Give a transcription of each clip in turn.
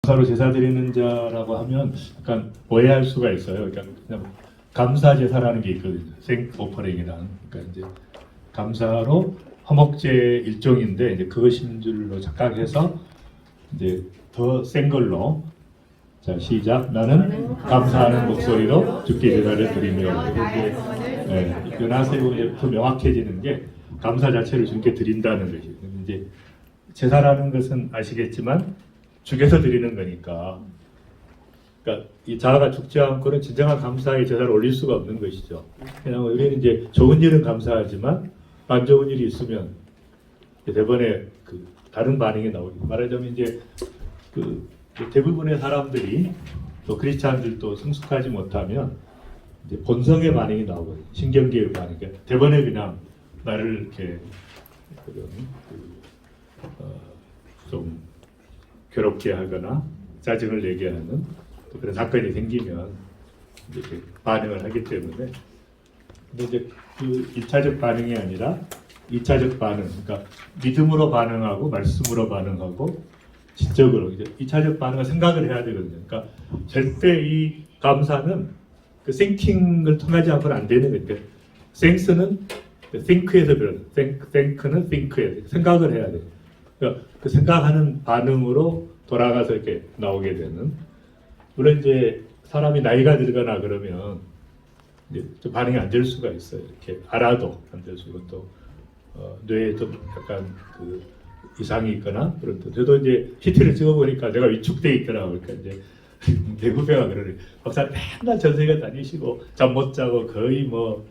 감사로 제사 드리는 자라고 하면 약간 오해할 수가 있어요. 그러니까 그냥 감사 제사라는 게 있거든요. 생 오퍼링이라는. 그러니까 이제 감사로 화목제 일종인데 이제 그것인 줄로 착각해서 이제 더 센 걸로 자 시작. 나는 감사하는 목소리로 주께 제사를 드리며. 이제 연하세 보면 더 명확해지는 게 감사 자체를 주께 드린다는 것이에요. 이제 제사라는 것은 아시겠지만 죽여서 드리는 거니까. 그러니까 이 자아가 죽지 않고는 진정한 감사의 제사를 올릴 수가 없는 것이죠. 그냥 우리는 이제 좋은 일은 감사하지만 안 좋은 일이 있으면 대번에 그 다른 반응이 나오죠. 말하자면 이제 그 대부분의 사람들이 또 크리스찬들도 성숙하지 못하면 이제 본성의 반응이 나오거든요. 신경계의 반응. 그러니까 대번에 그냥 나를 이렇게 좀 괴롭게 하거나 짜증을 내게 하는 또 그런 사건이 생기면 이렇게 반응을 하기 때문에, 근데 이제 그 1차적 반응이 아니라 2차적 반응, 그러니까 믿음으로 반응하고 말씀으로 반응하고 지적으로. 이제 2차적 반응은 생각을 해야 되거든요. 그러니까 절대 이 감사는 그 thinking을 통하지 않고는 안 되는 거예요. 그러니까 sense는 think에서 비롯해요. think는 think에서 생각을 해야 돼요. 그러니까 그 생각하는 반응으로 돌아가서 이렇게 나오게 되는. 물론 이제 사람이 나이가 들거나 그러면 이제 좀 반응이 안 될 수가 있어요. 이렇게 알아도 안 될 수고 또 뇌에 좀 약간 그 이상이 있거나 그런. 저도 이제 CT를 찍어보니까 내가 위축돼 있더라고요. 그러니까 이제 내 후배가 그러네. 박사 맨날 전세계 다니시고 잠 못 자고 거의 뭐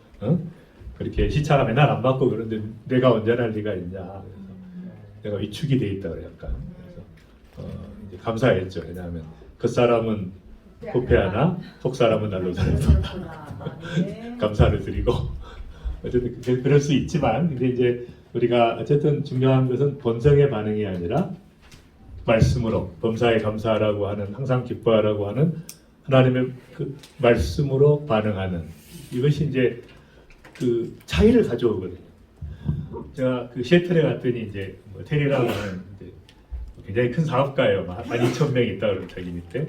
그렇게 시차가 맨날 안 받고 그런데 내가 언제날 리가 있냐. 그래서 내가 위축이 돼 있다 그래 약간. 그래서 이제 감사했죠. 왜냐하면 그 사람은 부패하나 속 사람은 날로 살다. 감사를 드리고 어쨌든 그럴 수 있지만, 근데 이제 우리가 어쨌든 중요한 것은 본성의 반응이 아니라 말씀으로 범사에 감사하라고 하는, 항상 기뻐하라고 하는 하나님의 그 말씀으로 반응하는, 이것이 이제 그 차이를 가져오거든요. 제가 그 시애틀에 갔더니 이제 뭐 테리라고 하는 이제 굉장히 큰 사업가예요. 12,000명 있다 그러면 자기 밑에.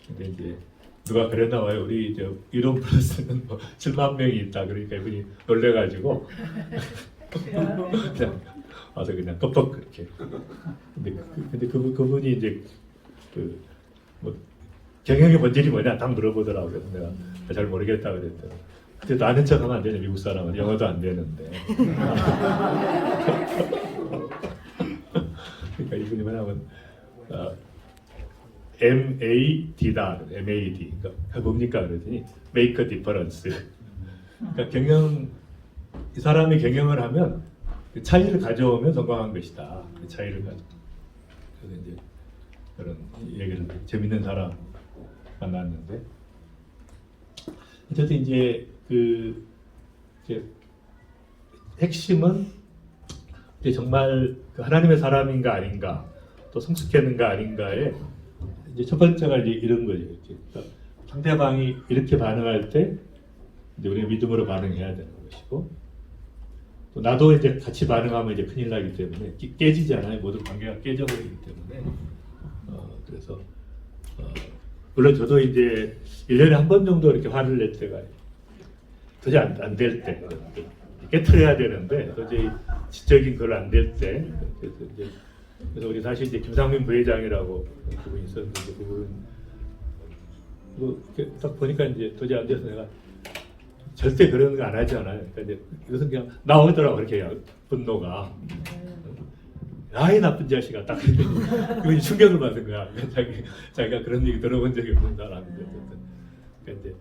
근데 이제 누가 그랬나 봐요. 우리 이제 이론 플러스는 뭐 7만 명이 있다. 그러니까 이분이 놀래가지고 그냥 와서 그냥 껍덕 그렇게. 근데 그분이 이제 그 뭐 경영의 본질이 뭐냐 딱 물어보더라고요. 그래서 내가 잘 모르겠다 그랬더니, 근데 아는 척하면 안 되냐, 미국 사람은 영어도 안 되는데. 그러니까 이분이 뭐냐면 MAD다. MAD. 그러니까 뭡니까 그러더니 make a difference. 그러니까 이 사람이 경영을 하면 그 차이를 가져오면 성공한 것이다. 그 차이를 가져. 그래서 이제 그런 얘기를, 재밌는 사람 만났는데, 어쨌든 이제 이제 핵심은 이제 정말 그 하나님의 사람인가 아닌가, 또 성숙했는가 아닌가에 이제 첫 번째가 이제 이런 거죠. 그러니까 상대방이 이렇게 반응할 때 이제 우리가 믿음으로 반응해야 되는 것이고, 또 나도 이제 같이 반응하면 이제 큰일 나기 때문에 깨지잖아요. 모든 관계가 깨져버리기 때문에. 그래서 물론 저도 이제 1년에 한 번 정도 이렇게 화를 낼 때가 도저히 안 될 때, 깨트려야 되는데 도저히 지적인 걸 안 될 때. 그래서 우리 사실 이제 김상민 부회장이라고 그분이 있었는데, 그분 뭐 딱 보니까 이제 도저히 안 돼서 내가 절대 그런 거 안 하지 않아요. 그러니까 이제 이것은 그냥 나오더라고 이렇게 분노가. 아이 나쁜 자식아, 딱 그분이 충격을 받은 거야. 자기가 그런 얘기 들어본 적이 없는 사람인데. 그러니까 이제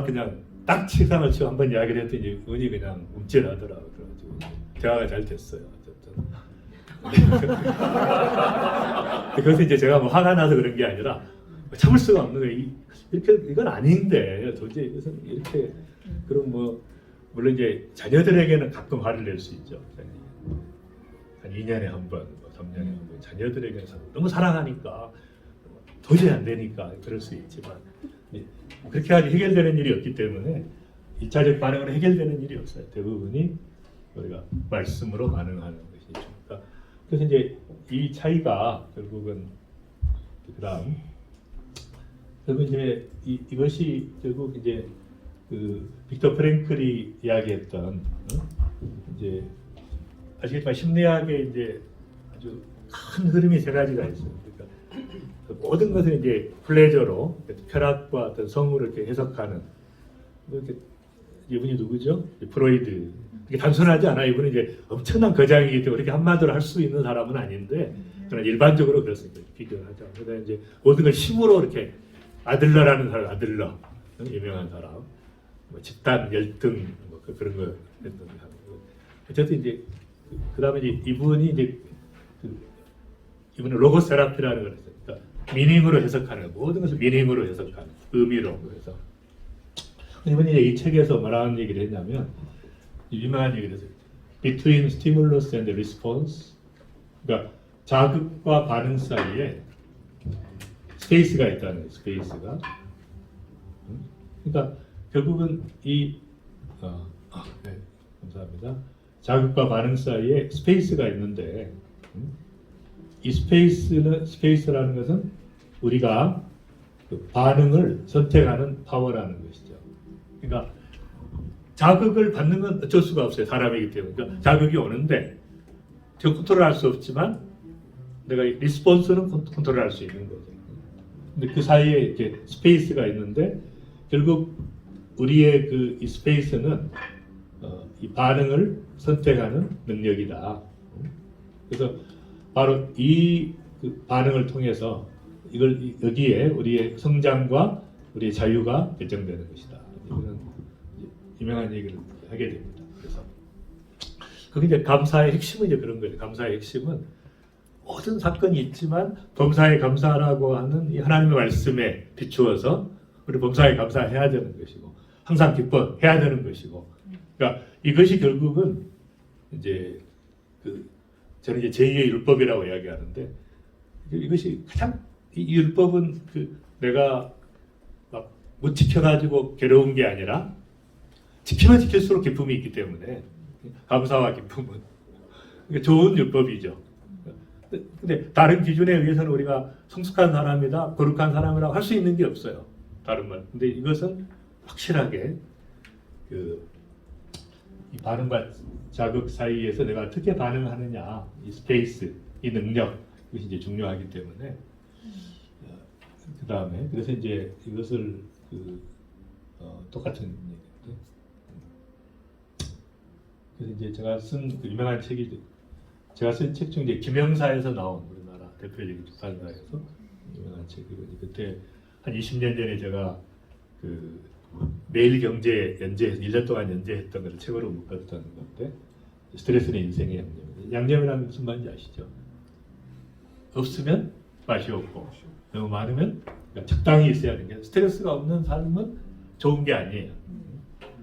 그냥 딱 치상을 치고 한번 이야기를 했더니 은이 그냥 움찔하더라고. 그래가지고 대화가 잘 됐어요. 그래서 이제 제가 뭐 화가 나서 그런 게 아니라 참을 수가 없는 거예요. 이건 아닌데 도저히 이렇게. 그럼 뭐 물론 이제 자녀들에게는 가끔 화를 낼 수 있죠. 한 2년에 한 번, 3년에 한 번. 자녀들에게는 너무 사랑하니까 도저히 안 되니까 그럴 수 있지만, 그렇게 하지 해결되는 일이 없기 때문에 1차적 반응으로 해결되는 일이 없어요. 대부분이 우리가 말씀으로 반응하는 것이죠. 그래서 이제 이 차이가 결국은 그다음 그러면 이제 이것이 결국 이제 그 빅터 프랭클이 이야기했던 이제 아시겠지만 심리학의 이제 아주 큰 흐름이 세 가지가 있어요. 그러니까 그 모든 것을 이제 플레저로 쾌락과 어떤 성으로 이렇게 해석하는 이렇게 이분이 누구죠? 프로이드. 이게 단순하지 않아. 이분은 이제 엄청난 거장이기 때문에 이렇게 한마디로 할 수 있는 사람은 아닌데 그러나 일반적으로 그렇습니다. 비교를 하죠. 그다음에 이제 모든 걸 힘으로 이렇게 아들러라는 사람, 아들러 유명한 사람, 뭐 집단 열등 뭐 그런 거 했던 사람. 어쨌든 이제 그다음에 이제 이분이 이제 이분은 로고스 테라피라는 걸 했어요. 그러니까 미닝으로 해석하는 모든 것을 미닝으로 해석하는 의미로 해서 이분이 이제 이 책에서 뭐라는 얘기를 했냐면 유명한 얘기를 했어요. Between stimulus and response, 그러니까 자극과 반응 사이에 스페이스가 있다는 거예요. 스페이스가. 그러니까 결국은 네, 감사합니다. 자극과 반응 사이에 스페이스가 있는데 이 스페이스라는 것은 우리가 그 반응을 선택하는 파워라는 것이죠. 그러니까 자극을 받는 건 어쩔 수가 없어요. 사람이기 때문에. 그러니까 자극이 오는데 저 컨트롤할 수 없지만 내가 리스폰스는 컨트롤할 수 있는 거죠. 근데 그 사이에 이렇게 스페이스가 있는데 결국 우리의 그 이 스페이스는 이 반응을 선택하는 능력이다. 그래서 바로 그 반응을 통해서 이걸 여기에 우리의 성장과 우리의 자유가 결정되는 것이다. 이거는 유명한 얘기를 하게 됩니다. 그래서 그게 이제 감사의 핵심은 이제 그런 거예요. 감사의 핵심은 모든 사건이 있지만 범사에 감사라고 하는 이 하나님의 말씀에 비추어서 우리 범사에 감사해야 되는 것이고 항상 기뻐해야 되는 것이고 그러니까 이것이 결국은 이제 저는 이제 제2의 율법이라고 이야기하는데 이것이 가장 이 율법은 내가 막 못 지켜가지고 괴로운 게 아니라 지키면 지킬수록 기쁨이 있기 때문에 감사와 기쁨은 좋은 율법이죠. 근데 다른 기준에 의해서는 우리가 성숙한 사람이다, 거룩한 사람이라고 할 수 있는 게 없어요. 다른 말. 근데 이것은 확실하게 이 반응과 자극 사이에서 내가 어떻게 반응하느냐, 이 스페이스, 이 능력, 이것이 이제 중요하기 때문에 그 다음에 그래서 이제 이것을 똑같은 얘기인데 그래서 이제 제가 쓴 유명한 책이 제가 쓴 책 중에 이제 김영사에서 나온 우리나라 대표적인 출판사에서 유명한 책이고 그때 한 20년 전에 제가 매일경제 연재해서 1년 동안 연재했던 것을 책으로 묶었던 건데 스트레스는 인생의 양념. 양념이라는 무슨 말인지 아시죠? 없으면 맛이 없고 너무 많으면 그러니까 적당히 있어야 되는 게 스트레스가 없는 삶은 좋은 게 아니에요.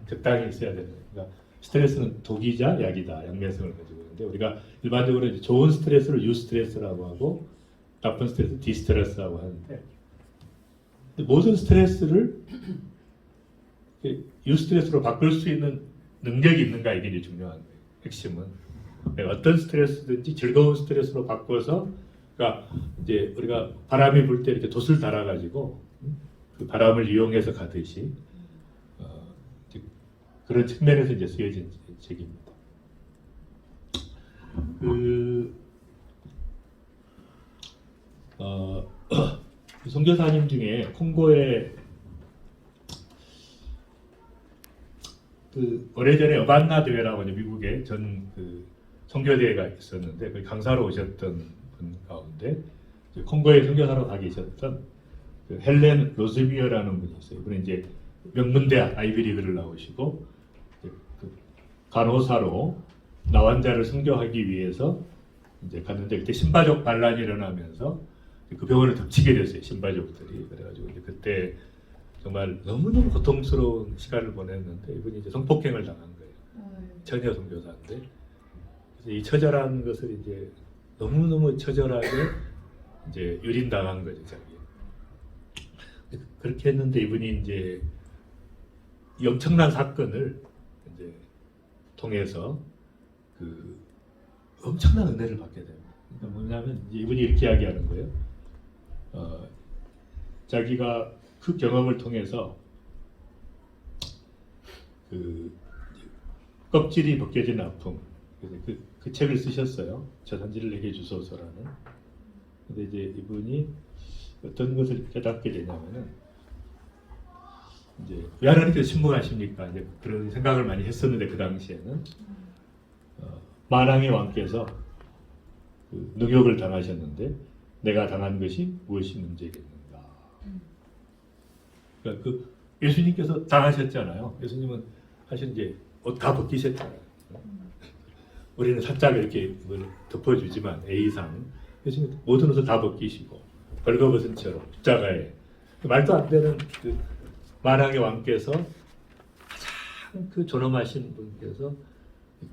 적당히 있어야 되는 거예요. 그러니까 스트레스는 독이자 약이다. 양면성을 가지고 있는데 우리가 일반적으로 이제 좋은 스트레스를 유스트레스라고 하고 나쁜 스트레스 디스트레스라고 하는데 모든 스트레스를 유스트레스로 바꿀 수 있는 능력이 있는가 이게 이제 중요한 거예요. 핵심은 어떤 스트레스든지 즐거운 스트레스로 바꿔서 그러니까 이제 우리가 바람이 불 때 이렇게 돛을 달아가지고 그 바람을 이용해서 가듯이 그런 측면에서 이제 쓰여진 책입니다. 선교사님 중에 콩고에 오래전에 어반나 대회라고 미국의 전 선교대회가 있었는데 그 강사로 오셨던 분 가운데 콩고에 선교사로 가 계셨던 헬렌 로즈미어라는 분이 있어요. 이분은 이제 명문대학 아이비리그를 나오시고 간호사로 나환자를 선교하기 위해서 이제 갔는데 그때 신바족 반란이 일어나면서 그 병원을 덮치게 됐어요. 신바족들이. 그래가지고 이제 그때 정말 너무너무 고통스러운 시간을 보냈는데 이분이 이제 성폭행을 당한 거예요. 처녀 선교사인데 그래서 이 처절한 것을 이제 너무너무 처절하게 이제 유린당한 거죠, 자기. 그렇게 했는데 이분이 이제 이 엄청난 사건을 이제 통해서 엄청난 은혜를 받게 됩니다. 그러니까 뭐냐면 이제 이분이 이렇게 이야기하는 거예요. 자기가 그 경험을 통해서 그 껍질이 벗겨진 아픔, 그래서 그 책을 쓰셨어요. 저 산지를 내게 주소서라는. 근데 이제 이분이 어떤 것을 깨닫게 되냐면은 이제 왜 하나님께서 신봉하십니까? 이제 그런 생각을 많이 했었는데 그 당시에는 만왕의 왕께서 그 능욕을 당하셨는데 내가 당한 것이 무엇이 문제겠는가? 그러니까 그 예수님께서 당하셨잖아요. 예수님은 사실 이제 옷 다 벗기셨잖아요. 우리는 살짝 이렇게 덮어주지만 A상 예수님 모든 옷을 다 벗기시고 벌거벗은 채로 십자가에 말도 안 되는 그 만왕의 왕께서 가장 그 존엄하신 분께서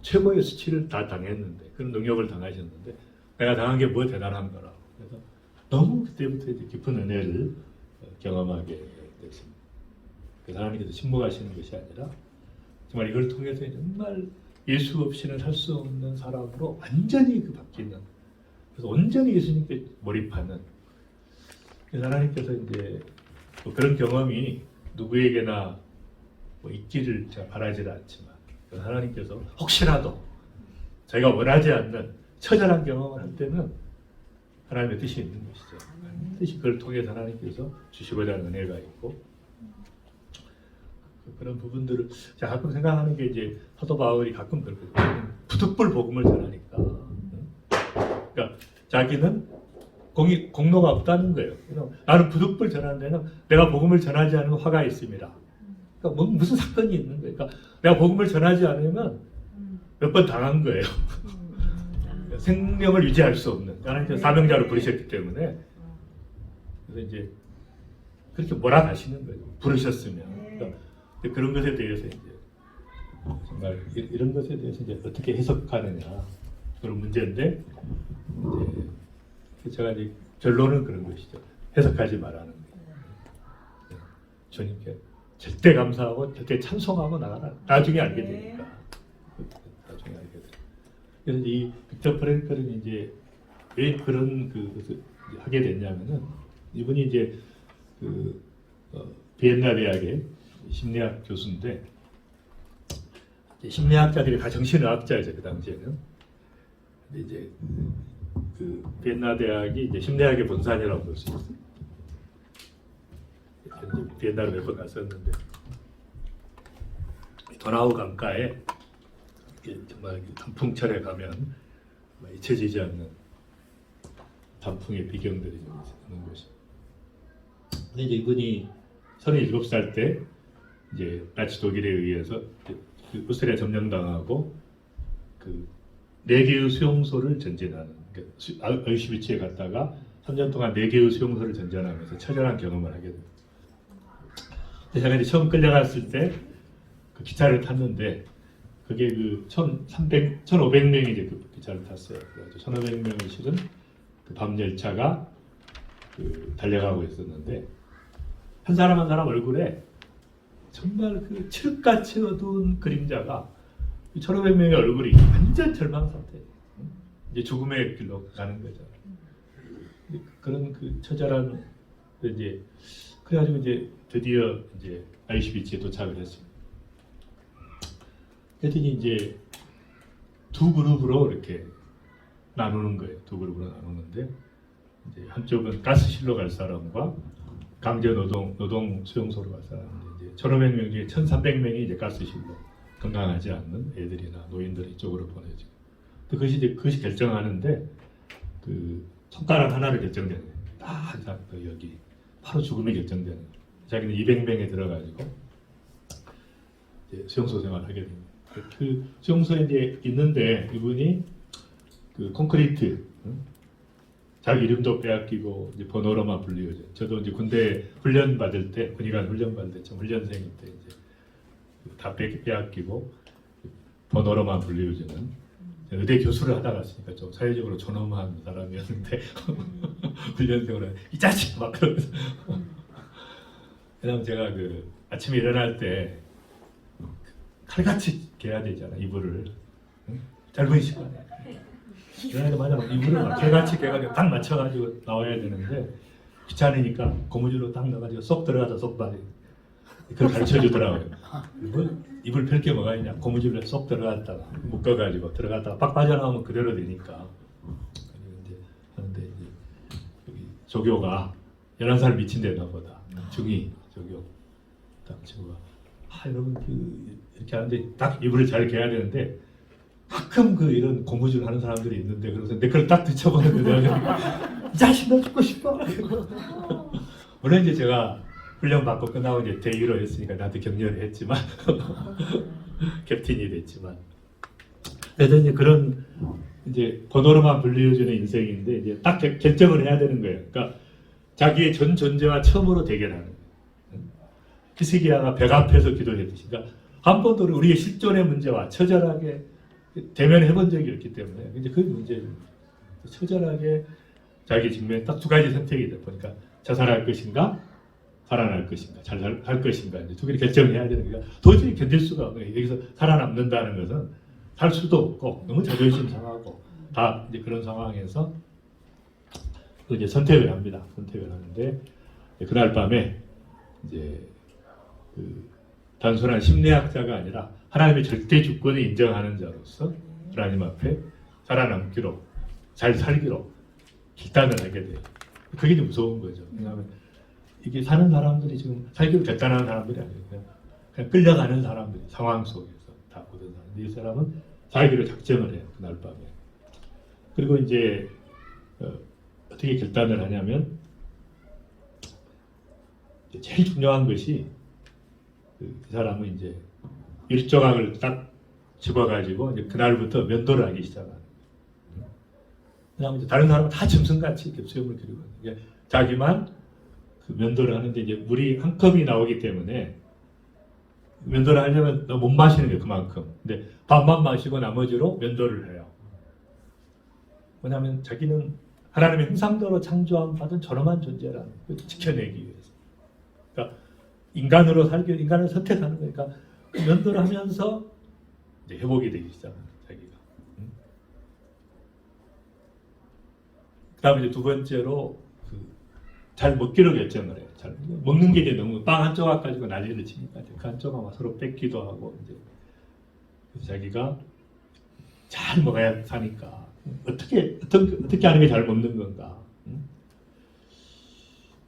최고의 수치를 다 당했는데 그런 능욕을 당하셨는데 내가 당한 게 뭐 대단한 거라. 그래서 너무 그때부터 이제 깊은 은혜를 경험하게 됐습니다. 그래서 하나님께서 침묵하시는 것이 아니라 정말 이걸 통해서 정말 예수 없이는 살 수 없는 사람으로 완전히 그 바뀌는, 그래서 온전히 예수님께 몰입하는. 그래서 하나님께서 이제 뭐 그런 경험이 누구에게나 뭐 있기를 제가 바라지는 않지만 하나님께서 혹시라도 저희가 원하지 않는 처절한 경험을 할 때는 하나님의 뜻이 있는 것이죠. 뜻이 그걸 통해서 하나님께서 주시고자 하는 은혜가 있고, 그런 부분들을 제가 가끔 생각하는 게 이제 사도 바울이 가끔 그렇거든요. 부득불 복음을 전하니까. 그러니까 자기는 공로가 없다는 거예요. 나는 부득불 전하는 데는 내가 복음을 전하지 않으면 화가 있습니다. 그러니까 무슨 사건이 있는 거예요. 그러니까 내가 복음을 전하지 않으면 몇 번 당한 거예요. 생명을 유지할 수 없는. 하나님께서 사명자로 부르셨기 때문에. 그래서 이제 그렇게 몰아가시는 거예요. 부르셨으면. 그러니까 그런 것에 대해서 이제 정말 이런 것에 대해서 이제 어떻게 해석하느냐 그런 문제인데, 이제 제가 이제 결론은 그런 것이죠. 해석하지 말라는 거예요. 주님께 절대 감사하고 절대 찬송하고 나중에 알게 되니까. 나중에 알게 돼. 그래서 이 빅터 프랭클은 이제 왜 그런 것을 하게 됐냐면은 이분이 이제 비엔나 대학의 심리학 교수인데, 심리학자들이 다 정신의학자였어요 그 당시에는. 근데 이제 그 비엔나 대학이 이제 심리학의 본산이라고 볼 수 있어요. 비엔나를 몇 번 갔었는데 도나우 강가에 정말 단풍철에 가면 잊혀지지 않는 단풍의 비경들이 있는 곳이에요. 근데 이제 이분이 37살 때 이제 나치 독일에 의해서 그 오스트리아 점령당하고 그 4개의 수용소를 전진하는, 그러니까 아우슈비츠에 갔다가 3년 동안 4개의 수용소를 전전하면서 처절한 경험을 하게 됩니다. 제가 이제 처음 끌려갔을 때 그 기차를 탔는데 그게 그 1,500명이 이제 그 기차를 탔어요. 그래서 1,500명을 실은 그 밤 열차가 그 달려가고 있었는데 한 사람 한 사람 얼굴에 정말 그 칠흑같이 어두운 그림자가 1,500명의 얼굴이 완전 절망 상태, 이제 죽음의 길로 가는 거죠. 그런 그 처절한 이제 그래가지고 이제 드디어 이제 아우슈비츠에 도착을 했습니다. 그랬더니 이제 두 그룹으로 이렇게 나누는 거예요. 두 그룹으로 나누는데 이제 한쪽은 가스실로 갈 사람과 강제 노동 수용소로 갈 사람인데, 이제 1,500명 중에 1,300명이 이제 가스실로, 건강하지 않는 애들이나 노인들 이쪽으로 보내지고. 그것이 결정하는데 그 손가락 하나를 결정되는 거예요. 딱 여기 바로 죽음이 결정되는 거예요. 자기는 200명에 들어가지고 이제 수용소 생활을 하게 됩니다. 그 수용소에 이제 있는데 이분이 그 콘크리트, 자기 이름도 빼앗기고 이제 번호로만 불리우죠. 저도 이제 군대 훈련 받을 때, 군의관 훈련 받을 때, 훈련생일 때 이제 다 빼앗기고 번호로만 불리우지는 의대 교수를 하다 갔으니까 좀 사회적으로 존엄한 사람이었는데 훈련생으로 이 자식 막 그러면서. 그다음 제가 그 아침에 일어날 때 칼같이 개야 되잖아, 이불을. 짧은 시간에 일어나자마자 이불을 막 칼같이 개가지고 딱 맞춰가지고 나와야 되는데 귀찮으니까 고무줄로 딱 넣어가지고 쏙 들어가다 쏙 빠져. 그걸 가르쳐 주더라고요. 입을 펼 게 뭐가 있냐. 고무줄로 쏙 들어갔다가 묶어가지고 들어갔다가 빡 빠져나오면 그대로 되니까. 이제 하는데 이제 여기 조교가 11살 미친 데나 보다. 중이 조교. 딱 친구가 여러분 이렇게 하는데 딱 입을 잘 개야 되는데 가끔 이런 고무줄 하는 사람들이 있는데 그래서 내 걸 딱 뒤쳐보는데 내가 이 자식 너 죽고 싶어. 물론 이제 제가 훈련 받고 끝나고 이제 대위로 했으니까 나한테 격려를 했지만 캡틴이 됐지만 그래서 이제 그런 이제 번호로만 불리워주는 인생인데 이제 딱 결정을 해야 되는 거예요. 그러니까 자기의 전 존재와 처음으로 대결하는 거예요. 히스기야가 벽 앞에서 기도했듯이 그러니까 한 번도 우리의 실존의 문제와 처절하게 대면해 본 적이 없기 때문에 이제 그 문제를 처절하게 자기 직면에 딱 두 가지 선택이 돼 보니까 자살할 것인가 살아날 것인가 잘 살 것인가 이제 두 개를 결정해야 되는 거야. 도저히 견딜 수가 없는 거예요. 여기서 살아남는다는 것은 살 수도 없고 너무 자존심 상하고 다 이제 그런 상황에서 이제 선택을 합니다. 선택을 하는데 그날 밤에 이제 단순한 심리학자가 아니라 하나님의 절대 주권을 인정하는 자로서 하나님 앞에 살아남기로 잘 살기로 결단을 하게 돼요. 그게 좀 무서운 거죠. 왜냐하면 이게 사는 사람들이 지금 살기로 결단하는 사람들이 아니에요. 그냥 끌려가는 사람들이 상황 속에서 다 모든 사람들. 이 사람은 살기로 작정을 해요. 그날 밤에. 그리고 이제 어떻게 결단을 하냐면 제일 중요한 것이 그 사람은 이제 일조각을 딱 집어가지고 이제 그날부터 면도를 하기 시작하는 거예요. 그다음에 이제 다른 사람은 다 짐승같이 이렇게 수염을 기르고 이제 자기만 그 면도를 하는데 이제 물이 한 컵이 나오기 때문에 면도를 하려면 못 마시는 거예요. 그만큼. 근데 반만 마시고 나머지로 면도를 해요. 뭐냐면 자기는 하나님의 형상대로 창조함 받은 저렴한 존재라는 걸 지켜내기 위해서. 그러니까 인간으로 살기 위해 인간을 선택하는 거니까 면도를 하면서 이제 회복이 되기 시작합니다. 자기가. 그다음에 이제 두 번째로 잘 먹기로 결정을 해요. 잘 먹는 게 이제 너무 빵 한 조각 가지고 난리를 치니까 그 한 조각 막 서로 뺏기도 하고 이제 자기가 잘 먹어야 사니까 어떻게 하는 게 잘 먹는 건가?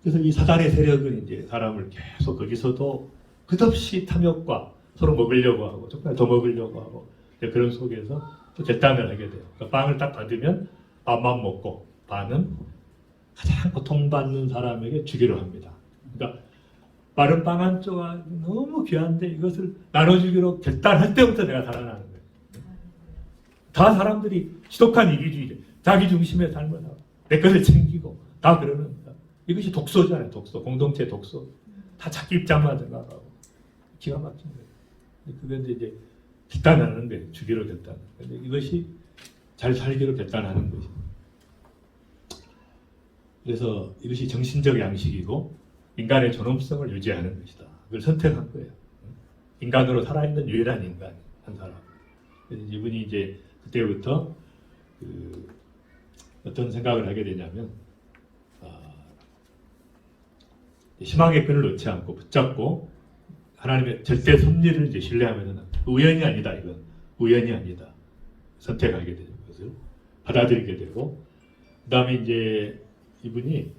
그래서 이 사단의 세력은 이제 사람을 계속 거기서도 끝없이 탐욕과 서로 먹으려고 하고 조금 더 먹으려고 하고 그런 속에서 또 결단을 하게 돼요. 그러니까 빵을 딱 받으면 반만 먹고 반은 가장 고통받는 사람에게 주기로 합니다. 그러니까 마른 빵 한 조각 너무 귀한데 이것을 나눠주기로 결단할 때부터 내가 살아나는 거예요. 다 사람들이 지독한 이기주의자, 자기 중심의 삶을 하고 내 것을 챙기고 다 그러는 거야. 이것이 독소잖아요. 독소, 공동체 독소. 다 자기 입장만 생각하고 기가 막힌 거예요. 그런데 이제 결단하는 거예요. 주기로 결단. 근데 이것이 잘 살기로 결단하는 것입니다. 그래서 이것이 정신적 양식이고 인간의 존엄성을 유지하는 것이다. 그걸 선택한 거예요. 인간으로 살아있는 유일한 인간 한 사람. 그래서 이분이 이제 그때부터 어떤 생각을 하게 되냐면 희망의 끈을 놓지 않고 붙잡고 하나님의 절대 섭리를 이제 신뢰하면은 우연이 아니다. 이건 우연이 아니다. 선택하게 되는 것을 받아들이게 되고 그다음에 이제 이분이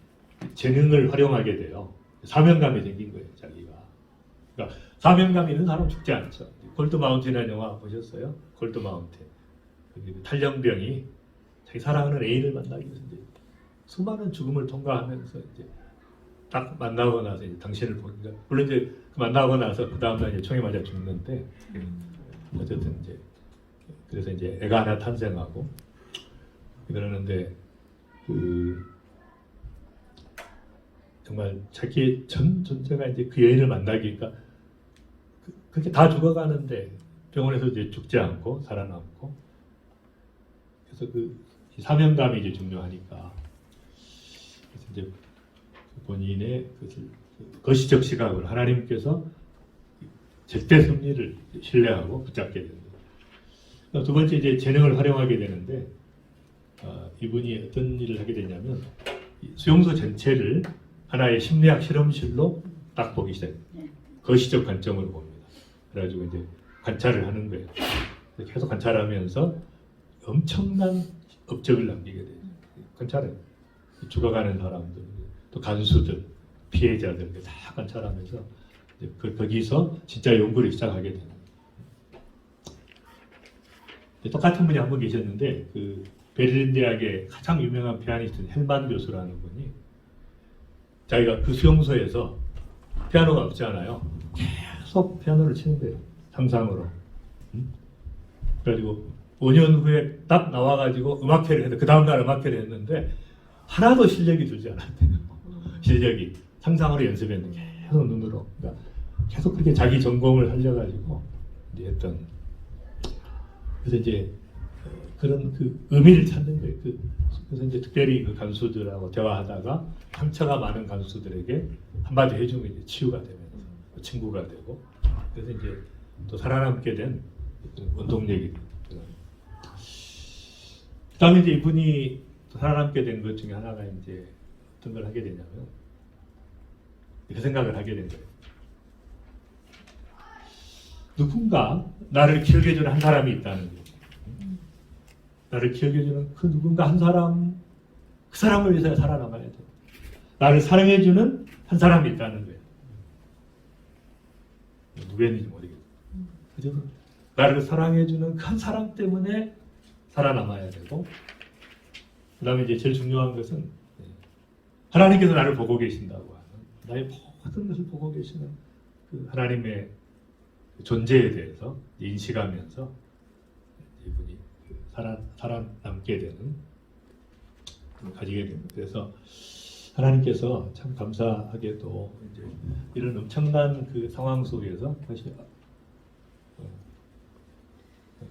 재능을 활용하게 돼요. 사명감이 생긴 거예요, 자기가. 그러니까 사명감 있는 사람은 죽지 않죠. 골드 마운틴이라는 영화 보셨어요? 골드 마운틴. 탈영병이 자기 사랑하는 애인을 만나기 위해서 이제 수많은 죽음을 통과하면서 이제 딱 만나고 나서 이제 당신을 보니까 물론 이제 만나고 나서 그 다음날 이제 총에 맞아 죽는데 어쨌든 이제 그래서 이제 애가 하나 탄생하고 그러는데 정말 자기의 전 존재가 이제 그 여인을 만나기니까 그렇게 다 죽어가는데 병원에서 이제 죽지 않고 살아남고 그래서 그 사명감이 이제 중요하니까 그래서 이제 본인의 거시적 시각을 하나님께서 절대 섭리를 신뢰하고 붙잡게 됩니다. 두 번째 이제 재능을 활용하게 되는데 이분이 어떤 일을 하게 되냐면 수용소 전체를 하나의 심리학 실험실로 딱 보기 시작해요. 거시적 관점으로 봅니다. 그래가지고 이제 관찰을 하는 거예요. 계속 관찰하면서 엄청난 업적을 남기게 돼요. 관찰해요. 죽어가는 사람들, 또 간수들, 피해자들 다 관찰하면서 거기서 진짜 연구를 시작하게 되는. 똑같은 분이 한 분 계셨는데 그 베를린 대학의 가장 유명한 피아니스트 헬만 교수라는 분이 자기가 그 수용소에서 피아노가 없잖아요. 계속 피아노를 치는 거예요. 상상으로. 그래가지고 5년 후에 딱 나와가지고 음악회를 했는데 그 다음날 음악회를 했는데 하나도 실력이 들지 않았대요. 실력이 상상으로 연습했는데 계속 눈으로. 그러니까 계속 그렇게 자기 전공을 살려가지고 이제 했던. 그래서 이제 그런 그 의미를 찾는 거예요. 그래서 이제 특별히 그 간수들하고 대화하다가 상처가 많은 간수들에게 한마디 해주면 이제 치유가 되면서 친구가 되고, 그래서 이제 또 살아남게 된 원동력이. 그다음에 이제 이분이 또 살아남게 된 것 중에 하나가 이제 어떤 걸 하게 되냐면 그 생각을 하게 된 거예요. 누군가 나를 기억해주는 한 사람이 있다는 거예요. 나를 기억해주는 그 누군가 한 사람, 그 사람을 위해서 살아남아야 돼. 나를 사랑해주는 한 사람이 있다는 거예요. 누구였는지 모르겠어요. 그죠? 나를 사랑해주는 그 한 사람 때문에 살아남아야 되고, 그 다음에 이제 제일 중요한 것은 하나님께서 나를 보고 계신다고 하는, 나의 모든 것을 보고 계시는 그 하나님의 존재에 대해서 인식하면서 이분이 살아남게 되는, 가지게 됩니다. 그래서 하나님께서 참 감사하게도 이제 이런 엄청난 그 상황 속에서 다시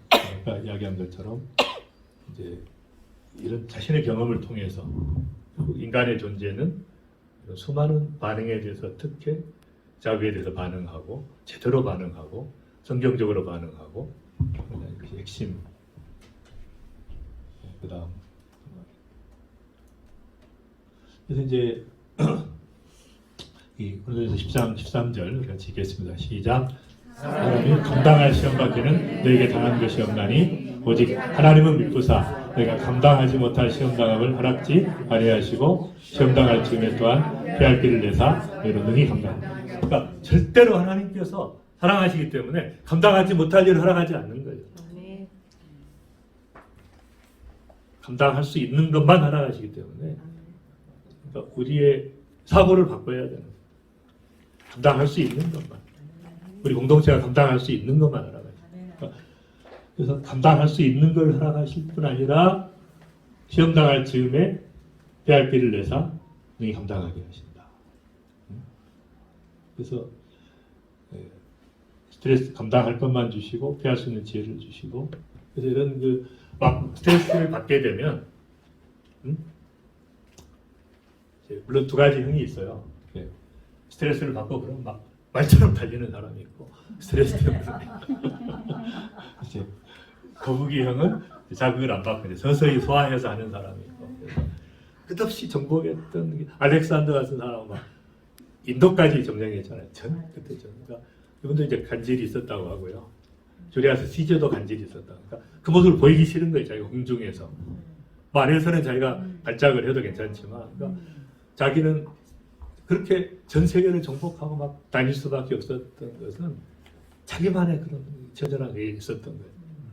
아까 이야기한 것처럼 이제 이런 자신의 경험을 통해서 인간의 존재는 수많은 반응에 대해서 특히 자비에 대해서 반응하고 제대로 반응하고 성경적으로 반응하고 그것이 핵심. 그다음 그래서 이제 이 고린도서 13절 같이 읽겠습니다. 시작. 사람이 감당할 시험 받기는 너에게 당한 것이 없나니 오직 하나님은 미쁘사 너희가 감당하지 못할 시험 당함을 허락지 아니하시고 시험 당할 즈음에 또한 피할 길을 내사 너희로 능히 감당한다. 그러니까 절대로 하나님께서 사랑하시기 때문에 감당하지 못할 일을 허락하지 않는 거예요. 감당할 수 있는 것만 허락하시기 때문에, 그러니까 우리의 사고를 바꿔야 되는 거예요. 감당할 수 있는 것만, 우리 공동체가 감당할 수 있는 것만 허락하시고, 그래서 감당할 수 있는 걸 허락하실 뿐 아니라 시험 당할 즈음에 피할 길을 내사 능히 감당하게 하신다. 그래서 스트레스 감당할 것만 주시고 피할 수 있는 지혜를 주시고, 그래서 이런 막 스트레스를 받게 되면 물론 두 가지 형이 있어요. 스트레스를 받고 그러면 막 말처럼 달리는 사람이 있고, 스트레스 때문에 이제 거북이 형은 자극을 안 받고 이제 서서히 소화해서 하는 사람이 있고, 그래서 끝없이 정복했던 알렉산더 같은 사람은 막 인도까지 점령했잖아요. 그때 그러니까 이분도 이제 간질이 있었다고 하고요. 주리아스 시저도 간질이 있었다. 그러니까 그 모습을 보이기 싫은 거예요. 자기가 궁중에서. 말에서는 자기가 발작을 해도 괜찮지만, 그러니까 자기는 그렇게 전 세계를 정복하고 막 다닐 수밖에 없었던 것은 자기만의 그런 처절한 게 있었던 거예요.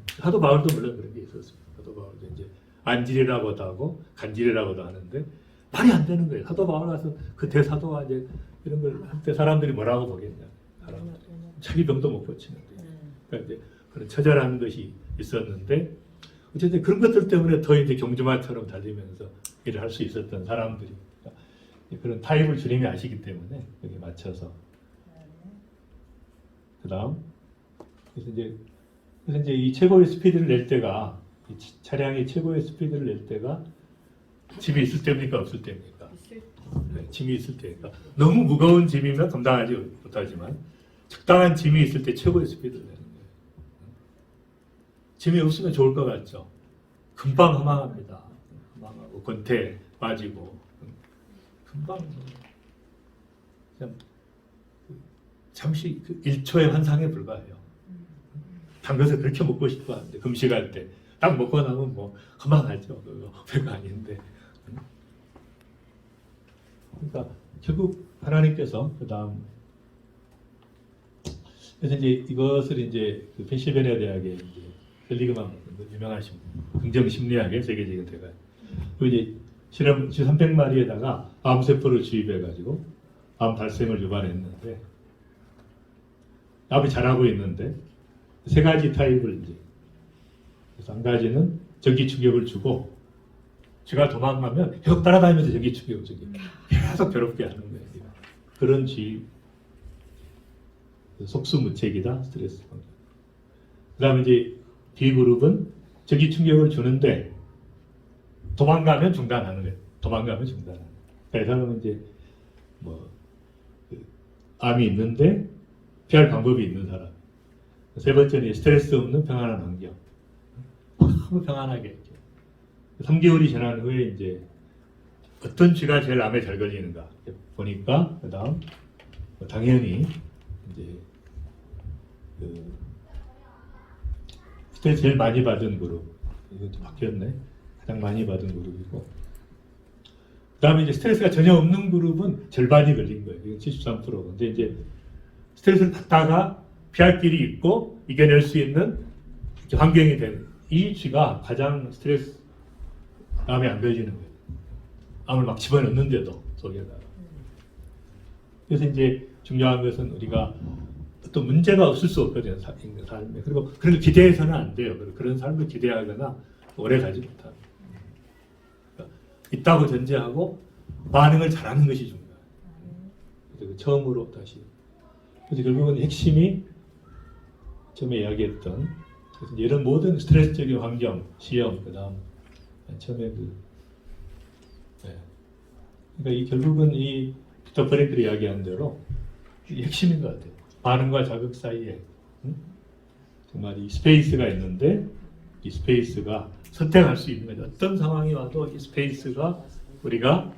사도 바울도 물론 그런 게 있었습니다. 사도 바울도 이제 안질이라고도 하고 간질이라고도 하는데 말이 안 되는 거예요. 사도 바울 와서 그 대사도가 이제 이런 걸 한때 사람들이 뭐라고 보겠냐. 사람들이 자기 병도 못 고치는데. 그러니까 이제 그런 처절한 것이 있었는데, 어쨌든 그런 것들 때문에 더 이제 경주마처럼 달리면서 일을 할 수 있었던 사람들이, 그런 타입을 주님이 아시기 때문에 여기 맞춰서. 그다음 그래서 이제 이 최고의 스피드를 낼 때가, 이 차량이 최고의 스피드를 낼 때가 짐이 있을 때입니까 없을 때입니까? 네, 짐이 있을 때니까. 너무 무거운 짐이면 감당하지 못하지만 적당한 짐이 있을 때 최고의 스피드를 내는 거예요. 짐이 없으면 좋을 것 같죠. 금방 허망합니다. 허망하고 권태 빠지고 금방. 그냥 잠시 그 1초의 환상에 불과해요. 단 것을 그렇게 먹고 싶어 하는데 금식할 때 딱 먹고 나면 뭐 금방 하죠. 그거 별거 아닌데. 그러니까 결국 하나님께서 그다음 그래서 이제 이것을 이제 그 펜실베니아 대학의 이제 셀리그만 유명하신 긍정 심리학의 세계적인 대가 그 이제 실험 300마리에다가 암세포를 주입해 가지고 암 발생을 유발했는데 암이 자라고 있는데 세 가지 타입을 이제 그래서 한 가지는 전기 충격을 주고 쥐가 도망가면 계속 따라다니면서 전기 충격을 주고 계속 괴롭게 하는 거예요. 그런 쥐 속수무책이다 스트레스. 그다음에 이제 B 그룹은 전기 충격을 주는데 도망가면 중단하는 거예요. 도망가면 중단하는 거예요. 그러니까 이 사람은 이제 뭐 암이 있는데 피할 방법이 있는 사람. 세 번째는 스트레스 없는 평안한 환경. 너무 평안하게. 3개월이 지난 후에 이제 어떤 쥐가 제일 암에 잘 걸리는가 보니까 그다음 당연히 이제 그 스트레스 제일 많이 받은 그룹 이것도 바뀌었네. 가장 많이 받은 그룹이고 그다음에 이제 스트레스가 전혀 없는 그룹은 절반이 걸린 거예요. 이건 73%. 근데 이제 스트레스를 받다가 피할 길이 있고 이겨낼 수 있는 환경이 된 이 쥐가 가장 스트레스 암에 안 걸리는 거예요. 암을 막 집어넣는데도 속에다가. 그래서 이제 중요한 것은 우리가 어떤 문제가 없을 수 없거든요. 삶에. 그리고 그런 걸 기대해서는 안 돼요. 그런 삶을 기대하거나 오래 가지 못합니다. 그러니까 있다고 전제하고 반응을 잘하는 것이 중요해요. 그래서 처음으로 다시. 그래서 결국은 핵심이 처음에 이야기했던 그래서 이런 모든 스트레스적인 환경, 시험, 그다음 처음에 그러니까 이 결국은 이 피터 프랭클이 이야기한 대로 이 핵심인 것 같아요. 반응과 자극 사이에 정말 이 스페이스가 있는데 이 스페이스가 선택할 수 있는 거죠. 어떤 상황이 와도 이 스페이스가 우리가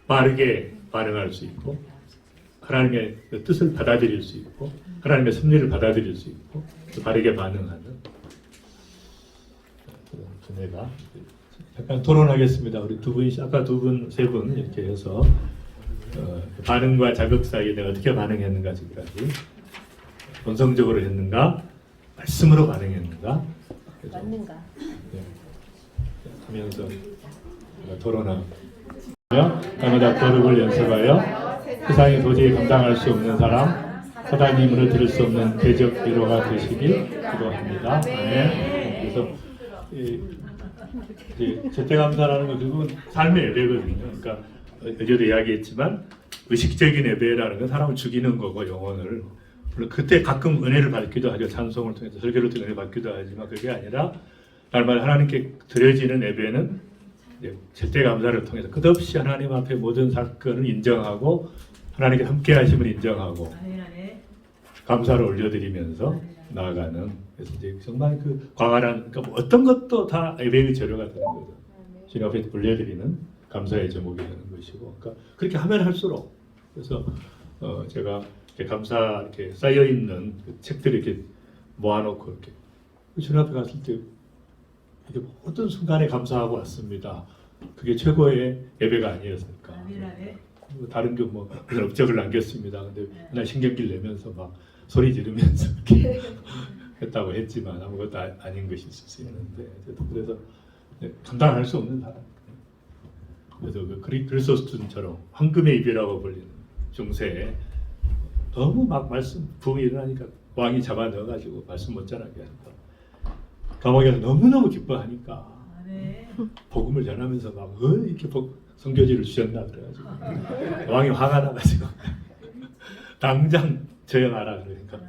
빠르게 반응할 수 있고 하나님의 뜻을 받아들일 수 있고 하나님의 섭리를 받아들일 수 있고 바르게 반응하는 그런 분야가 약간 토론하겠습니다. 우리 두 분, 아까 두 분, 세 분 이렇게 해서 반응과 자극 사이에 내가 어떻게 반응했는가 지금까지 본성적으로 했는가 말씀으로 반응했는가 맞는가 하면서 토론하며 날마다 거룩을 연습하여 세상에 도저히 감당할 수 없는 사람 사단님으로 들을 수 없는 대적 위로가 되시길 기도합니다. 네. 그래서 이제 제때감사라는 건 결국은 삶의 예배거든요. 그러니까 어제도 이야기했지만 의식적인 예배라는 건 사람을 죽이는 거고 영혼을 물론 그때 가끔 은혜를 받기도 하죠. 찬송을 통해서 설교를 통해 은혜 받기도 하지만 그게 아니라 날마다 하나님께 드려지는 예배는 제때감사를 통해서 끝없이 하나님 앞에 모든 사건을 인정하고 하나님께 함께 하심을 인정하고 감사를 올려드리면서 나아가는 그래서 이제 정말 그 광활한 그러니까 뭐 어떤 것도 다 예배의 재료가 되는 거죠. 주님 앞에 올려드리는 감사의 제목이 되는 것이고 그러니까 그렇게 하면 할수록 그래서 제가 이렇게 감사 이렇게 쌓여 있는 그 책들을 이렇게 모아놓고 이렇게 주님 앞에 갔을 때 이렇게 어떤 순간에 감사하고 왔습니다. 그게 최고의 예배가 아니었을까. 다른 게뭐 그런 업적을 남겼습니다. 근데 맨날 신경질 내면서 막 소리 지르면서 이렇게 했다고 했지만 아무것도 아닌 것이 있을 수 있는데 그래서 감당할 수 없는 사람. 그래서 그 그리스도스처럼 황금의 입이라고 불리는 중세에 너무 막 말씀 부흥이 일어나니까 왕이 잡아 넣어가지고 말씀 못 전하게 하니까 감옥에서 너무너무 기뻐하니까 복음을 전하면서 막 이렇게 성교지를 주셨나 그래가지고 왕이 화가 나가지고 당장 저형하라 그러니까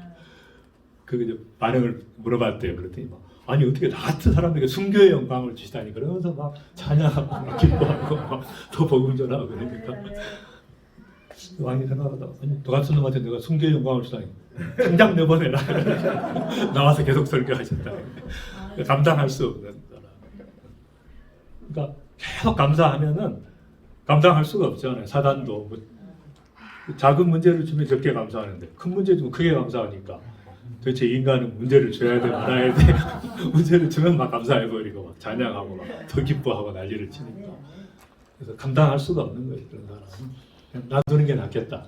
그 반응을 물어봤대요. 그랬더니 막 아니 어떻게 나 같은 사람에게 순교의 영광을 주시다니 그러면서 막 찬양하고 막 기뻐하고 막 더 복음 전하고 그러니까 왕이 생각하다 아니 너 같은 놈한테 내가 순교의 영광을 주다니 당장 내보내라 나와서 계속 설교하셨다. 감당할 수 없는 거라. 그러니까 계속 감사하면은 감당할 수가 없잖아요. 사단도 뭐 작은 문제를 주면 적게 감사하는데 큰 문제 주면 크게 감사하니까 도대체 인간은 문제를 줘야 돼 말아야 돼 문제를 주면 막 감사해버리고 막 찬양하고 막 더 기뻐하고 난리를 치니까 그래서 감당할 수가 없는 거예요. 그런 사람은 그냥 놔두는 게 낫겠다.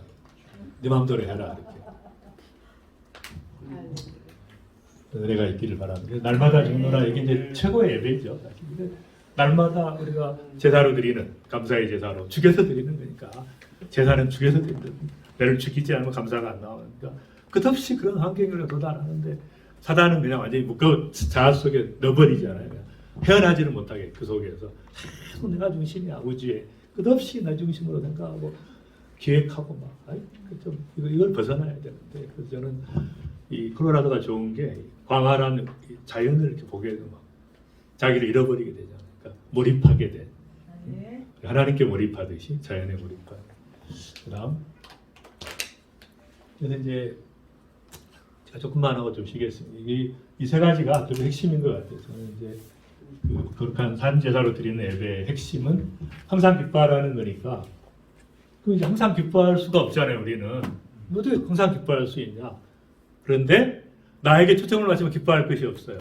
네 마음대로 해라 이렇게. 은혜가 있기를 바랍니다. 날마다 죽노라 이게 이제 최고의 예배죠. 근데 날마다 우리가 제사로 드리는 감사의 제사로 죽여서 드리는 거니까 제사는 죽여서 드리는 내를 죽이지 않으면 감사가 안 나오니까 끝없이 그런 환경을 도달하는데 사단은 그냥 완전히 묶어 자아 속에 넣어버리잖아요. 헤어나지를 못하게 그 속에서 계속 내가 중심이야 우주에 끝없이 나 중심으로 생각하고 기획하고 막 좀 이걸 벗어나야 되는데 그래서 저는 이 콜로라도가 좋은 게 광활한 자연을 이렇게 보게 되면 막 자기를 잃어버리게 되잖아요. 그러니까 몰입하게 돼. 하나님께 몰입하듯이 자연에 몰입하는. 그다음 그래서 이제 제가 조금만 하고 좀 쉬겠습니다. 이 세 가지가 좀 핵심인 것 같아요. 저는 이제 그 거룩한 산 제사로 드리는 예배의 핵심은 항상 기뻐하라는 거니까. 그 이제 항상 기뻐할 수가 없잖아요. 우리는 어떻게 항상 기뻐할 수 있냐? 그런데 나에게 초점을 맞추면 기뻐할 것이 없어요.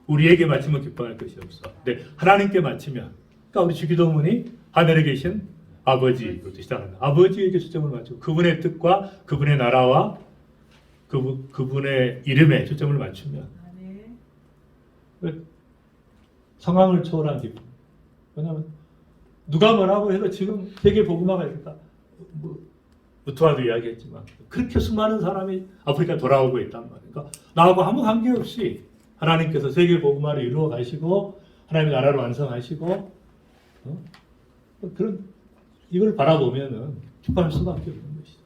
우리에게 맞추면 기뻐할 것이 없어. 근데 하나님께 맞추면, 그러니까 우리 주기도문이 하늘에 계신 아버지부터 시작합니다. 아버지에게 초점을 맞추고 그분의 뜻과 그분의 나라와 그분의 이름에 초점을 맞추면 상황을 초월한 기쁨. 왜냐하면 누가 뭐라고 해도 지금 세계 복음화가 있다. 무투와도 이야기했지만 그렇게 수많은 사람이 아프리카 돌아오고 있단 말이에요. 그러니까 나하고 아무 관계 없이 하나님께서 세계 복음화를 이루어 가시고 하나님의 나라를 완성하시고 그런 이걸 바라보면은 기뻐할 수밖에 없는 것이죠.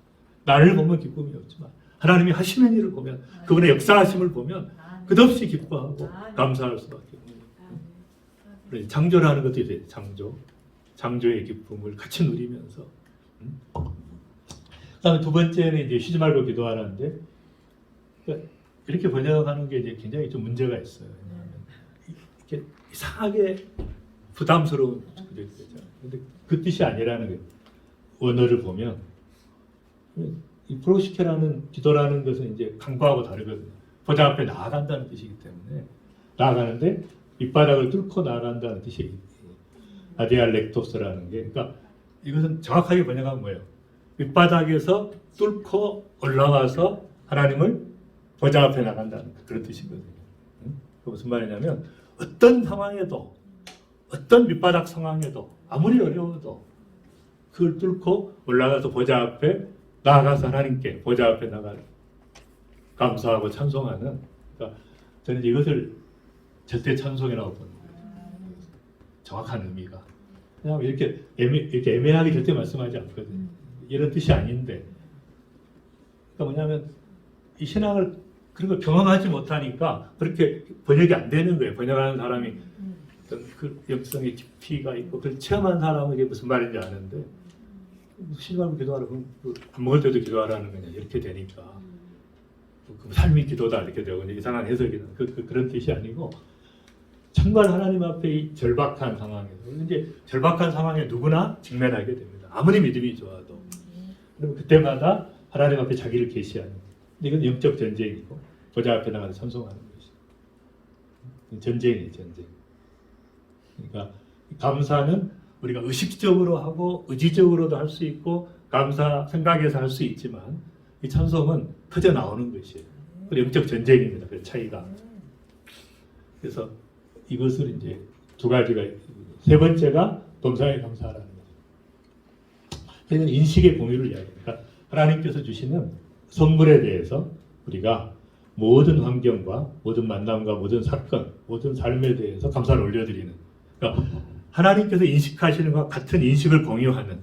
나를 보면 기쁨이 없지만 하나님이 하시는 일을 보면 그분의 역사하심을 보면 끝없이 기뻐하고 감사할 수밖에 없는 거예요. 창조라는 것도 이제 창조의 기쁨을 같이 누리면서. 그다음에 두 번째는 이제 쉬지 말고 기도하라는데 그러니까 이렇게 번역하는 게 이제 굉장히 좀 문제가 있어요. 이렇게 이상하게 부담스러운 구절이죠. 근데 그 뜻이 아니라는 거예요. 원어를 보면 이 프로시케라는 기도라는 것은 이제 강구하고 다르거든요. 보좌 앞에 나아간다는 뜻이기 때문에 나아가는데 밑바닥을 뚫고 나아간다는 뜻이 아디알렉토스라는 게 그러니까 이것은 정확하게 번역하면 뭐예요? 밑바닥에서 뚫고 올라와서 하나님을 보좌 앞에 나간다는 그런 뜻이거든요. 그 무슨 말이냐면 어떤 상황에도 어떤 밑바닥 상황에도 아무리 어려워도 그걸 뚫고 올라가서 보좌 앞에 나아가서 하나님께 보좌 앞에 나가 감사하고 찬송하는 그러니까 저는 이것을 절대 찬송이라고 보는 거예요. 정확한 의미가. 그냥 이렇게 애매하게 절대 말씀하지 않거든요. 이런 뜻이 아닌데 그러니까 뭐냐면 이 신앙을 그런 걸 경험하지 못하니까 그렇게 번역이 안 되는 거예요. 번역하는 사람이 어떤 그 영성의 깊이가 있고 그걸 체험한 사람은 이게 무슨 말인지 아는데 쉬지 말고 기도하라 그럼 밥 먹을 때도 기도하라는 거냐 이렇게 되니까 그 삶이 기도다 이렇게 되고 이상한 해석이 그런 뜻이 아니고 정말 하나님 앞에 이 절박한 상황에서 이제 절박한 상황에 누구나 직면하게 됩니다. 아무리 믿음이 좋아도 그러면 그때마다 하나님 앞에 자기를 계시하는 근데 이건 영적 전쟁이고 보좌 앞에 나가서 찬송하는 것이죠. 전쟁이에요. 전쟁. 그러니까 감사는 우리가 의식적으로 하고 의지적으로도 할 수 있고 감사 생각해서 할 수 있지만 이 찬송은 터져 나오는 것이에요. 영적 전쟁입니다. 그 차이가. 그래서 이것을 이제 두 가지가 세 번째가 범사에 감사하라는 거죠. 그래서 인식의 공유를 이야기합니다. 하나님께서 주시는 선물에 대해서 우리가 모든 환경과 모든 만남과 모든 사건, 모든 삶에 대해서 감사를 올려드리는. 그러니까 하나님께서 인식하시는 것과 같은 인식을 공유하는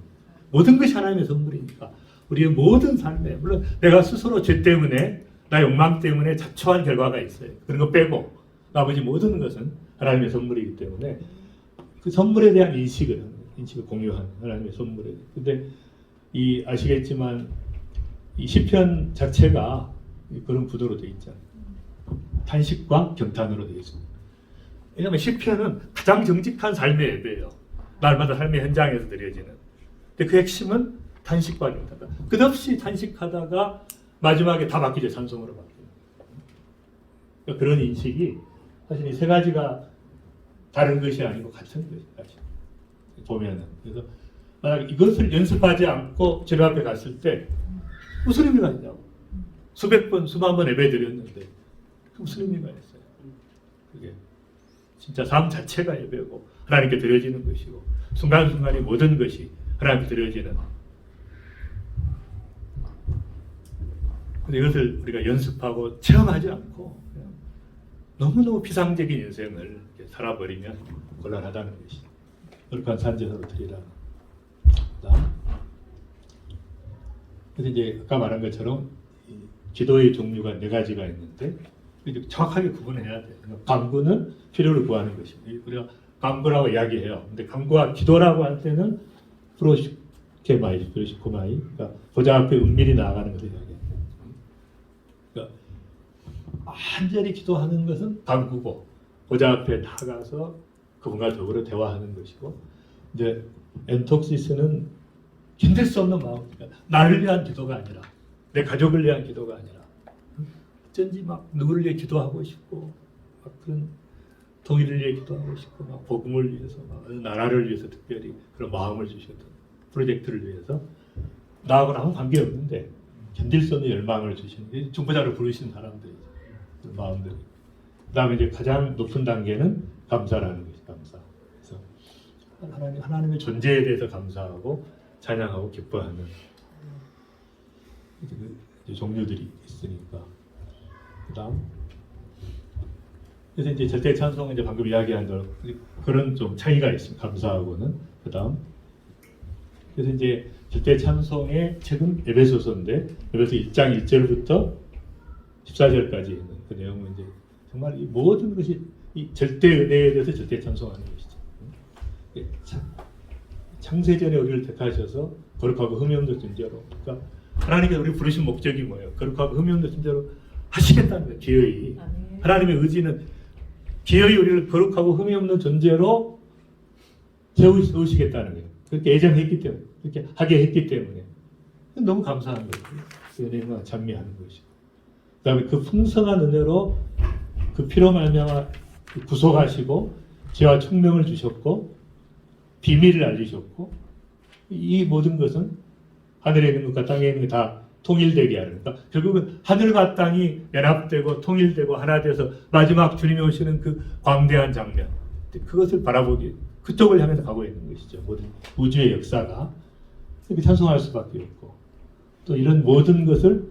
모든 것이 하나님의 선물이니까 우리의 모든 삶에 물론 내가 스스로 죄 때문에 나 욕망 때문에 자초한 결과가 있어요. 그런 거 빼고 나머지 모든 것은 하나님의 선물이기 때문에 그 선물에 대한 인식을 공유하는 하나님의 선물에. 근데 이 아시겠지만 이 시편 자체가 그런 구도로 되어 있잖아요. 탄식과 경탄으로 되어 있습니다. 왜냐하면 시편은 가장 정직한 삶의 예배예요. 날마다 삶의 현장에서 드려지는. 근데 그 핵심은 단식반을 하다. 끝없이 단식하다가 마지막에 다 바뀌죠. 찬송으로 바뀌어요. 그러니까 그런 인식이 사실 이 세 가지가 다른 것이 아니고 같은 것이 보면은. 그래서 만약 이것을 연습하지 않고 제가 앞에 갔을 때 무슨 의미가 있냐고. 수백 번, 수만 번 예배 드렸는데 무슨 의미가 있어요. 그게 진짜 삶 자체가 예배고 하나님께 드려지는 것이고 순간순간의 모든 것이 하나님께 드려지는. 근데 이것을 우리가 연습하고 체험하지 않고 그냥 너무너무 비상적인 인생을 살아버리면 곤란하다는 것이죠. 거룩한 산제사로 드리라. 그래서 이제 아까 말한 것처럼 기도의 종류가 네 가지가 있는데 정확하게 구분해야 돼요. 간구는 필요를 구하는 것입니다. 우리가 간구라고 이야기해요. 근데 간구와 기도라고 할 때는 프로시케마이, 프로시코마이, 그러니까 보좌 앞에 은밀히 나아가는 것을 이야기해요. 그러니까 간절히 기도하는 것은 간구고 보좌 앞에 나가서 그분과 더불어 대화하는 것이고, 이제 엔톡시스는 견딜 수 없는 마음, 그러니까 나를 위한 기도가 아니라 내 가족을 위한 기도가 아니라 어쩐지 막 누구를 위해 기도하고 싶고 막 그런 통일을 위해 기도하고 싶고 막 복음을 위해서 막 나라를 위해서 특별히 그런 마음을 주셨던 프로젝트를 위해서 나하고는 아무 관계 없는데 견딜 수 없는 열망을 주시는 중보자로 부르신 사람들이죠. 그런 마음들이. 그다음에 이제 가장 높은 단계는 감사라는 것이 감사. 그래서 하나님의 존재에 대해서 감사하고 찬양하고 기뻐하는 이제 종류들이 있으니까. 그다음 그래서 이제 절대 찬송은 이제 방금 이야기한 대로 그런 좀 차이가 있습니다. 감사하고는. 그다음 그래서 이제 절대 찬송의 책은 에베소서인데 에베소 1장 1절부터 14절까지 있는 그 내용은 이제 정말 이 모든 것이 이 절대 은혜에 대해서 절대 찬송하는 것이죠. 창세전에 우리를 택하셔서 거룩하고 흠이 없는 존재로, 그러니까 하나님께서 우리 부르신 목적이 뭐예요? 거룩하고 흠이 없는 존재로 하시겠다는 거예요. 기어이. 하나님의 의지는 기어이 우리를 거룩하고 흠이 없는 존재로 세우시겠다는 거예요. 그렇게 예정했기 때문에, 그렇게 하게 했기 때문에 너무 감사한 거예요. 그 은혜가 찬미하는 것이고, 그다음에 그 풍성한 은혜로 그 피로 말미암아 구속하시고 죄와 총명을 주셨고 비밀을 알리셨고, 이 모든 것은 하늘에 있는 것과 땅에 있는 것 다 통일되게 하는, 그러니까 결국은 하늘과 땅이 연합되고 통일되고 하나 돼서 마지막 주님이 오시는 그 광대한 장면, 그것을 바라보기, 그쪽을 향해서 가고 있는 것이죠. 모든 우주의 역사가 이렇게 찬송할 수밖에 없고, 또 이런 모든 것을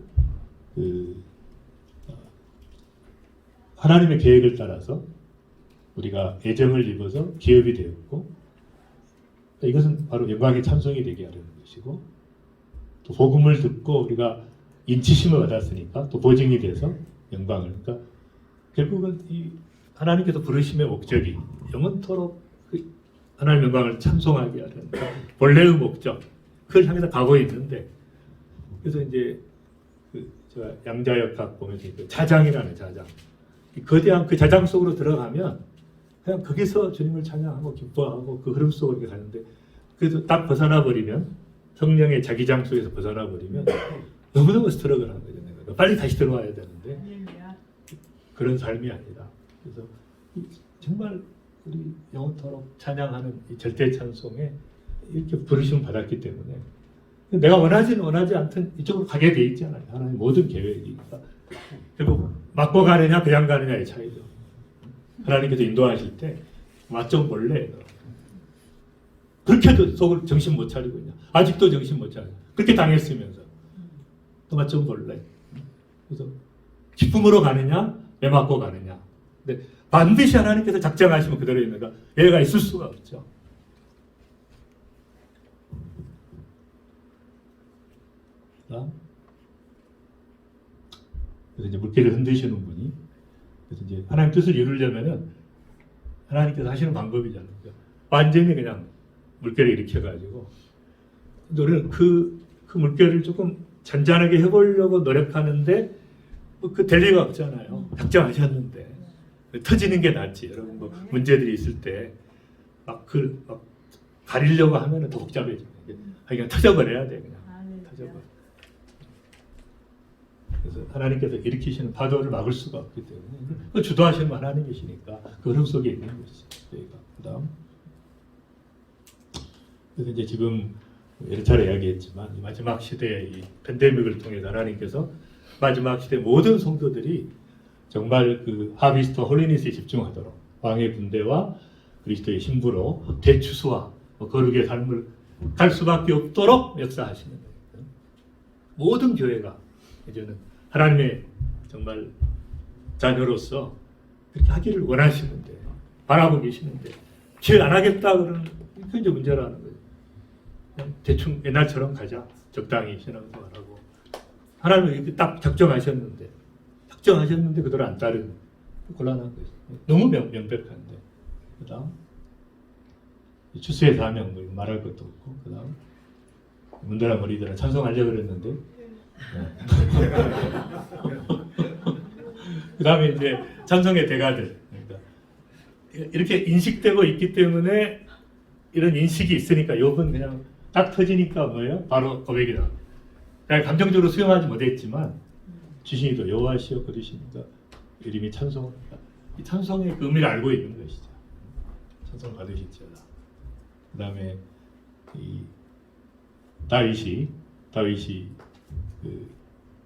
하나님의 계획을 따라서 우리가 애정을 입어서 기업이 되었고, 이것은 바로 영광의 찬송이 되게 하려는 것이고, 또 복음을 듣고 우리가 인치심을 받았으니까 또 보증이 돼서 영광을, 그러니까 결국은 이 하나님께서 부르심의 목적이 영원토록 그 하나님의 영광을 찬송하게 하는 본래의 목적, 그걸 향해서 가고 있는데, 그래서 이제 제가 양자역학 보면서 그 자장이라는 자장, 거대한 그 자장 속으로 들어가면 그냥 거기서 주님을 찬양하고 기뻐하고 그 흐름 속으로 가는데, 그래도 딱 벗어나 버리면, 성령의 자기장 속에서 벗어나 버리면 너무너무 스트러글 하는 거죠. 내가 빨리 다시 들어와야 되는데 그런 삶이 아니라, 그래서 정말 우리 영원토록 찬양하는 이 절대 찬송에 이렇게 부르심을 받았기 때문에 내가 원하지 않든 이쪽으로 가게 돼 있잖아요. 하나님 모든 계획이. 결국 맞고 가느냐 그냥 가느냐의 차이죠. 하나님께서 인도하실 때 맛 좀 볼래. 그렇게도 속을 정신 못 차리고 있냐. 아직도 정신 못 차려. 그렇게 당했으면서 또 맛 좀 볼래. 그래서 기쁨으로 가느냐 내 맞고 가느냐. 근데 반드시 하나님께서 작정하시면 그대로 있는가. 예외가 있을 수가 없죠. 그래서 이제 물길을 흔드시는 분이, 그래서 이제 하나님 뜻을 이루려면은 하나님께서 하시는 방법이잖아요. 완전히 그냥 물결을 일으켜가지고, 우리는 그 물결을 조금 잔잔하게 해보려고 노력하는데 그 될 리가 없잖아요. 작정하셨는데 터지는 게 낫지. 여러분 뭐 문제들이 있을 때 막 가리려고 하면은 더 복잡해져요. 그냥 터져버려야 돼. 그냥 터져버려. 그래서 하나님께서 일으키시는 파도를 막을 수가 없기 때문에 그 주도하시는 하나님이시니까 그 흐름 속에 있는 것이죠. 저희가 그다음 그래서 이제 지금 여러 차례 이야기했지만 이 마지막 시대의 이 팬데믹을 통해서 하나님께서 마지막 시대 모든 성도들이 정말 그 하비스트 홀리니스에 집중하도록 왕의 군대와 그리스도의 신부로 대추수와 거룩의 삶을 갈 수밖에 없도록 역사하시는 거예요. 모든 교회가 이제는 하나님의 정말 자녀로서 그렇게 하기를 원하시는데 바라고 계시는데 길 안 하겠다 그러는 게 이제 문제라는 거예요. 그냥 대충 옛날처럼 가자. 적당히 신앙생활하고 하나님은 이렇게 딱 작정하셨는데 그대로 안 따르는 곤란한 거죠. 너무 명백한데 그다음 추수의 사명 뭐 말할 것도 없고 그다음 문드라 머리들은 찬송하려고 그랬는데 그 다음에 이제 찬송의 대가들 그러니까 이렇게 인식되고 있기 때문에 이런 인식이 있으니까 욕은 그냥 딱 터지니까 뭐예요? 바로 고백이 나와요. 그냥 감정적으로 수용하지 못했지만 주신이도 여호와시여 거두시니까 이름이 찬송합니다. 이 찬송의 그 의미를 알고 있는 것이죠. 찬송 받으시지어다. 그 다음에 이 다윗이 그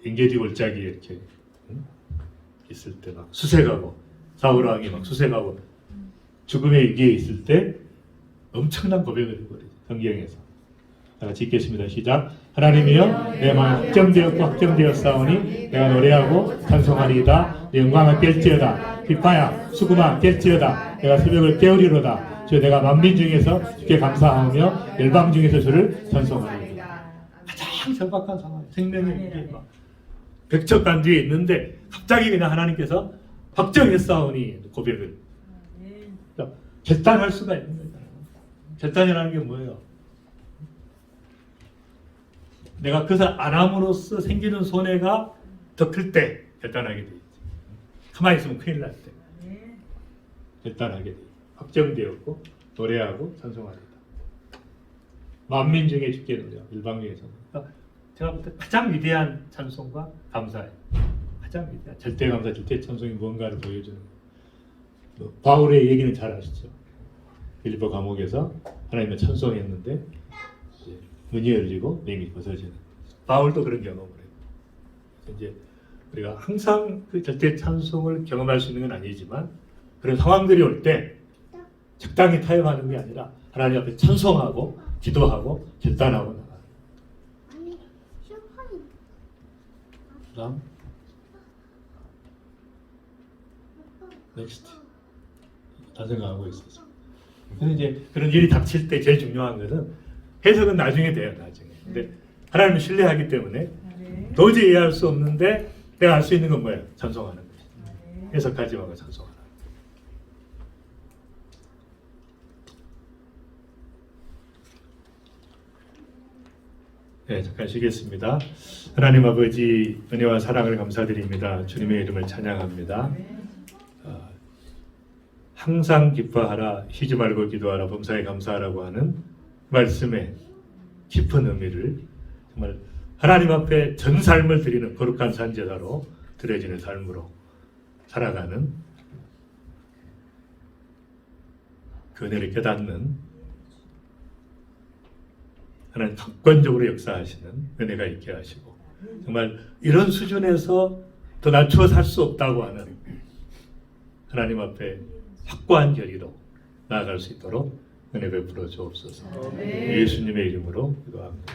엔게디 골짜기에 이렇게 있을 때 막 수색하고 사울 왕이 막 수색하고 죽음의 위기에 있을 때 엄청난 고백을 해버리죠. 성경에서 다 같이 읽겠습니다. 시작. 하나님이여 내 마음 확정되었고 확정되었사오니 내가 노래하고 찬송하리이다. 내 영광을 깰지어다. 비파야 수금아 깰지어다. 내가 새벽을 깨우리로다. 주 내가 만민 중에서 주께 감사하며 열방 중에서 주를 찬송하리이다. 가장 절박한 상황, 생명이 이게 막 백척간뒤에 있는데 갑자기 그냥 하나님께서 확정했사오니 고백을 그러니까 결단할 수가 있는 거예요. 결단이라는 게 뭐예요? 내가 그것을 안 함으로써 생기는 손해가 더 클 때 결단하게 돼 있지. 가만히 있으면 큰일 날 때 결단하게 돼. 확정되었고 노래하고 찬송하리다. 만민 중에 주께 노래하고 일방 중에서. 그러니까 제가 볼 때 가장 위대한 찬송과 감사예요. 가장 위대한 절대 감사, 절대 찬송이 무언가를 보여주는 거예요. 바울의 얘기는 잘 아시죠? 빌립보 감옥에서 하나님을 찬송했는데 문이 열리고 맹이 벗어지는. 바울도 그런 경험을 해요. 이제 우리가 항상 그 절대 찬송을 경험할 수 있는 건 아니지만 그런 상황들이 올 때 적당히 타협하는 게 아니라 하나님 앞에 찬송하고 기도하고 결단하고 나가요. 그다음 넥스트 다 생각하고 있었어. 근데 이제 그런 일이 닥칠 때 제일 중요한 것은 해석은 나중에 돼요. 나중에. 근데 하나님을 신뢰하기 때문에 도저히 이해할 수 없는데 내가 할 수 있는 건 뭐예요? 찬송하는 거예요. 해석하지 말고 찬송하라. 네, 잠깐 쉬겠습니다. 하나님 아버지 은혜와 사랑을 감사드립니다. 주님의 이름을 찬양합니다. 항상 기뻐하라, 쉬지 말고 기도하라, 범사에 감사하라고 하는 말씀의 깊은 의미를 정말 하나님 앞에 전 삶을 드리는 거룩한 산제사로 드려지는 삶으로 살아가는 그 은혜를 깨닫는 하나님 객관적으로 역사하시는 은혜가 있게 하시고 정말 이런 수준에서 더 낮추어 살 수 없다고 하는 하나님 앞에 확고한 결의로 나아갈 수 있도록 은혜 베풀어 주옵소서. 예수님의 이름으로 기도합니다.